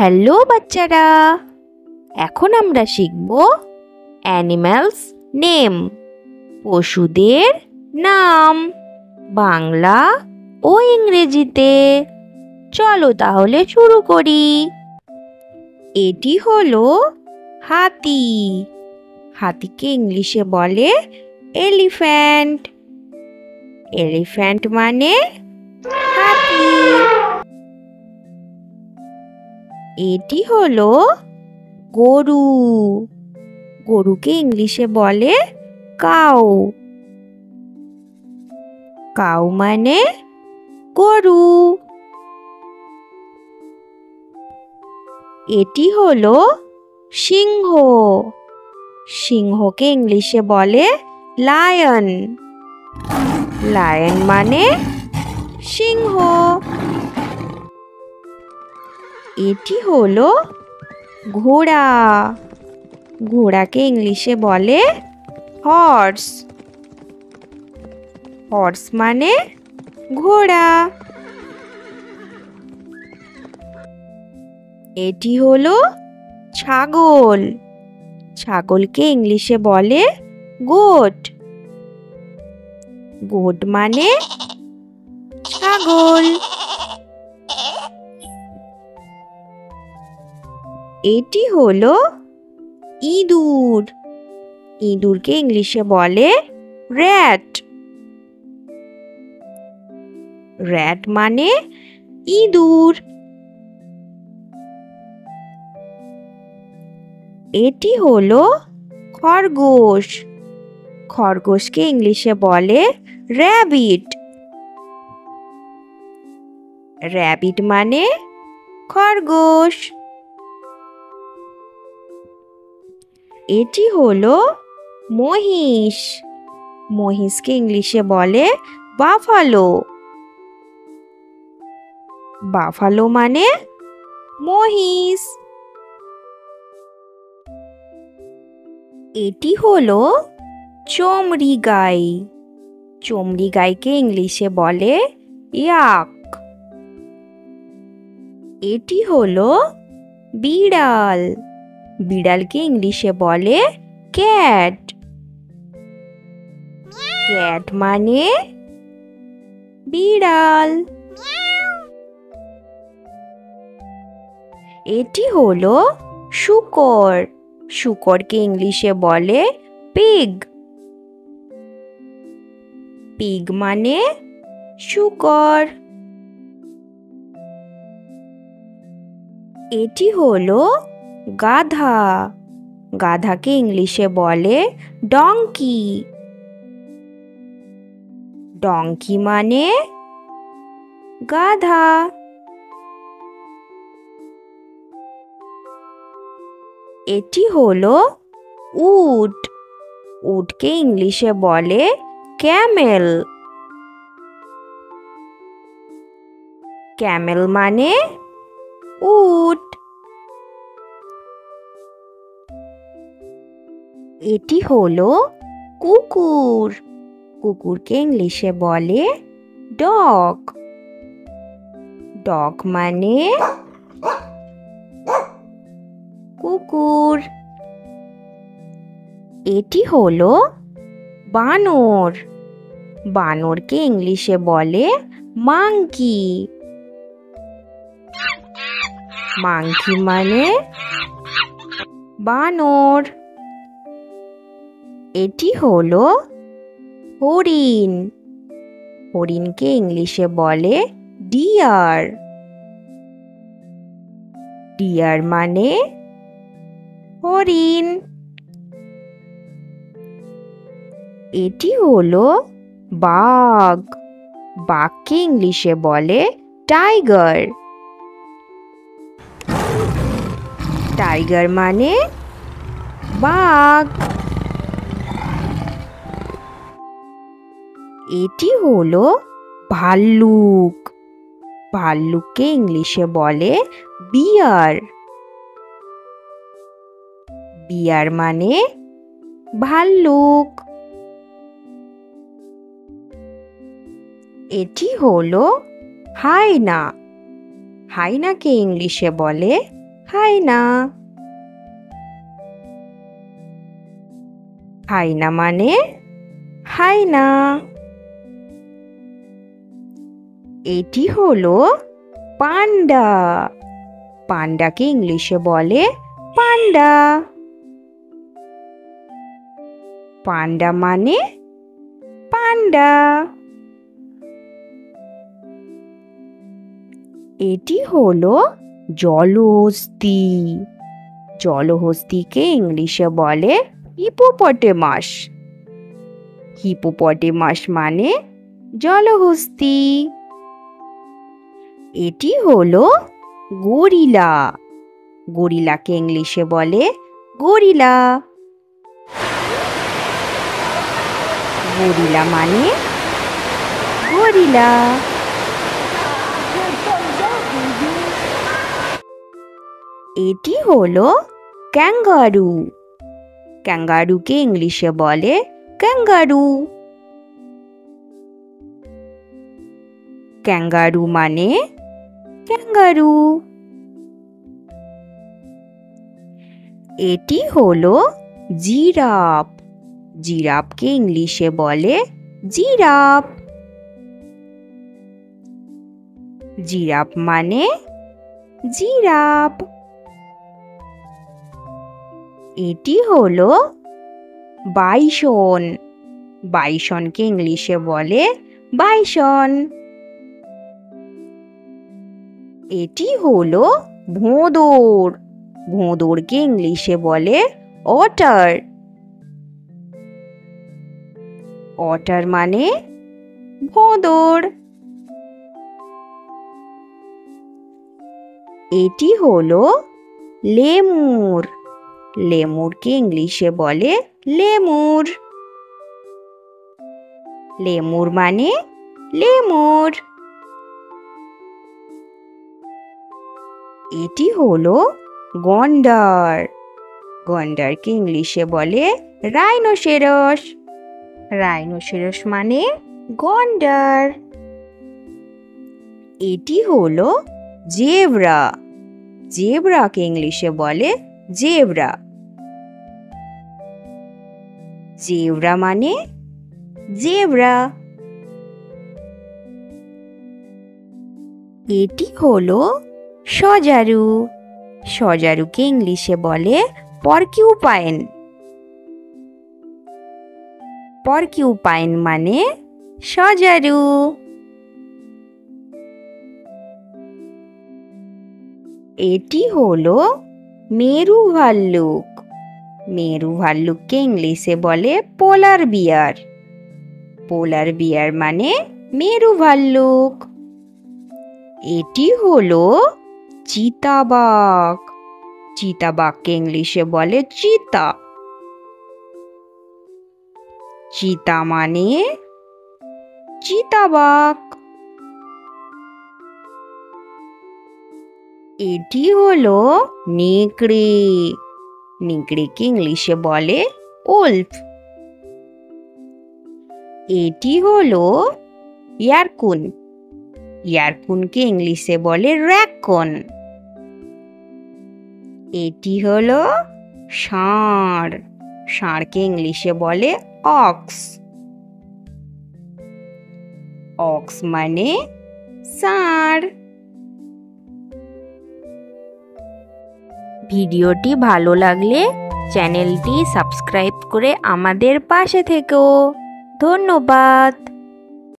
Hello বাচ্চারা, এখন আমরা শিখব অ্যানিম্যালস নেম, পশুদের নাম, বাংলা ও ইংরেজিতে। চলো তাহলে শুরু করি। এটি হলো হাতি। হাতিকে ইংলিশে বলে এলিফ্যান্ট। এলিফ্যান্ট মানে হাতি। এটি হলো গরু। গরুকে ইংলিশে বলে কাউ। কাউ মানে গরু। এটি হলো সিংহ। সিংহকে ইংলিশে বলে লায়ন। লায়ন মানে সিংহ। এটি হলো ঘোড়া। ঘোড়াকে ইংলিশে বলে হর্স। হর্স মানে ঘোড়া। এটি হলো ছাগল। ছাগলকে ইংলিশে বলে গোট। গোট মানে ছাগল। এটি হলো ইঁদুর। ইঁদুরকে ইংলিশে বলে র্যাট। র্যাট মানে ইঁদুর। এটি হলো খরগোশ। খরগোশকে ইংলিশে বলে র্যাবিট। র্যাবিট মানে খরগোশ। এটি হলো মহিষ। মহিষকে ইংলিশে বলে বাফালো। বাফালো মানে মহিষ। এটি হলো চমড়ি গাই। চমড়ি গাইকে ইংলিশে বলে ইয়াক। এটি হলো বিড়াল। বিড়ালকে ইংলিশে বলে ক্যাট। ক্যাট মানে বিড়াল। এটি হলো শূকর। শূকরকে ইংলিশে বলে পিগ। পিগ মানে শূকর। এটি হলো গাধা। গাধাকে ইংলিশে বলে ডঙ্কি। ডঙ্কি মানে গাধা। এটি হলো উট। উটকে ইংলিশে বলে ক্যামেল। ক্যামেল মানে উট। এটি হলো কুকুর। কুকুরকে ইংলিশে বলে ডগ। ডগ মানে কুকুর। এটি হলো বানর। বানরকে ইংলিশে বলে মাংকি। মাংকি মানে বানর। এটি হলো হরিণ। হরিণকে ইংলিশে বলে ডিয়ার। ডিয়ার মানে হরিণ। এটি হলো বাঘ। বাঘকে ইংলিশে বলে টাইগার। টাইগার মানে বাঘ। এটি হলো ভাল্লুক। ভাল্লুককে ইংলিশে বলে বিয়ার। বিয়ার মানে ভাল্লুক। এটি হলো হায়না। হায়নাকে ইংলিশে বলে হায়না। হায়না মানে হায়না। এটি হলো পান্ডা। পান্ডাকে ইংলিশে বলে পান্ডা। পান্ডা মানে পান্ডা। এটি হলো জলহস্তী। জলহস্তীকে ইংলিশে বলে হিপোপটেমাস। হিপোপটেমাস মানে জলহস্তী। এটি হলো গরিলা। গরিলাকে ইংলিশে বলে গরিলা। গরিলা মানে গরিলা। এটি হলো ক্যাঙ্গারু। ক্যাঙ্গারুকে ইংলিশে বলে ক্যাঙ্গারু। ক্যাঙ্গারু মানে ক্যাঙ্গারু। এটি হলো জিরাফ। জিরাফকে ইংলিশে বলে জিরাফ। জিরাফ মানে জিরাফ। এটি হলো বাইসন। বাইসনকে ইংলিশে বলে বাইসন। এটি হলো ভোঁদর। ভোঁদরকে ইংলিশে বলে অটার। অটার মানে ভোঁদর। এটি হলো লেমুর। লেমুরকে ইংলিশে বলে লেমুর। লেমুর মানে লেমুর। এটি হলো গন্ডার। গন্ডারকে ইংলিশে বলে রাইনোসেরাস। রাইনোসেরাস মানে গন্ডার। এটি হলো জেব্রা। জেব্রাকে ইংলিশে বলে জেব্রা। জেব্রা মানে জেব্রা। এটি হলো সজারু। সজারুকে ইংলিশে বলে পরকিউপাইন। পরকিউপাইন মানে সজারু। এটি হলো মেরু ভাল্লুক। মেরু ভাল্লুককে ইংলিশে বলে পোলার বিয়ার। পোলার বিয়ার মানে মেরু ভাল্লুক। এটি হলো চিতাবাঘ। চিতাবাঘকে ইংলিশে বলে চিতা। চিতা মানে চিতাবাঘ। এটি হলো নেকড়ে। নেকড়েকে ইংলিশে বলে ওলফ। এটি হলো ইয়ারকুন। ইয়ারকুনকে ইংলিশে বলে র্যাকন। এটি হলো ষাঁড়। ষাঁড়কে ইংলিশে বলে অক্স। অক্স মানে ষাঁড়। ভিডিওটি ভালো লাগলে চ্যানেলটি সাবস্ক্রাইব করে আমাদের পাশে থেকো। ধন্যবাদ।